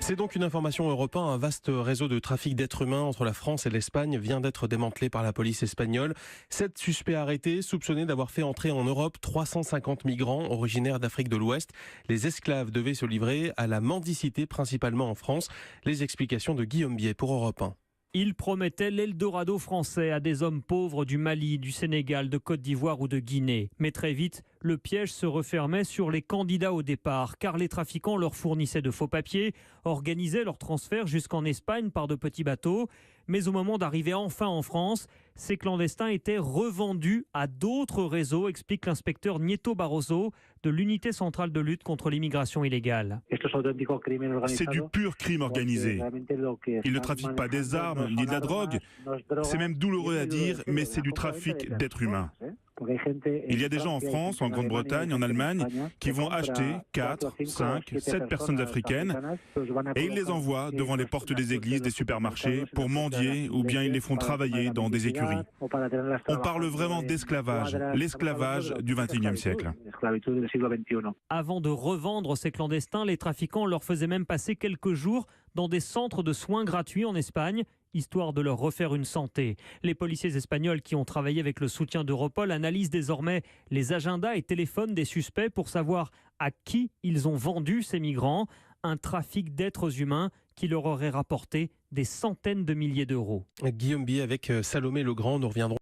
C'est donc une information Europe 1. Un vaste réseau de trafic d'êtres humains entre la France et l'Espagne vient d'être démantelé par la police espagnole. 7 suspects arrêtés, soupçonnés d'avoir fait entrer en Europe 350 migrants originaires d'Afrique de l'Ouest. Les esclaves devaient se livrer à la mendicité, principalement en France. Les explications de Guillaume Biet pour Europe 1. Il promettait l'Eldorado français à des hommes pauvres du Mali, du Sénégal, de Côte d'Ivoire ou de Guinée. Mais très vite, le piège se refermait sur les candidats au départ, car les trafiquants leur fournissaient de faux papiers, organisaient leur transfert jusqu'en Espagne par de petits bateaux. Mais au moment d'arriver enfin en France, ces clandestins étaient revendus à d'autres réseaux, explique l'inspecteur Nieto Barroso de l'unité centrale de lutte contre l'immigration illégale. C'est du pur crime organisé. Ils ne trafiquent pas des armes ni de la drogue. C'est même douloureux à dire, mais c'est du trafic d'êtres humains. Il y a des gens en France, en Grande-Bretagne, en Allemagne, qui vont acheter 4, 5, 7 personnes africaines et ils les envoient devant les portes des églises, des supermarchés pour mendier ou bien ils les font travailler dans des écuries. On parle vraiment d'esclavage, l'esclavage du XXIe siècle. Avant de revendre ces clandestins, les trafiquants leur faisaient même passer quelques jours dans des centres de soins gratuits en Espagne, histoire de leur refaire une santé. Les policiers espagnols qui ont travaillé avec le soutien d'Europol analysent désormais les agendas et téléphones des suspects pour savoir à qui ils ont vendu ces migrants. Un trafic d'êtres humains qui leur aurait rapporté des centaines de milliers d'euros. Guillaume Biet avec Salomé Legrand, nous reviendrons.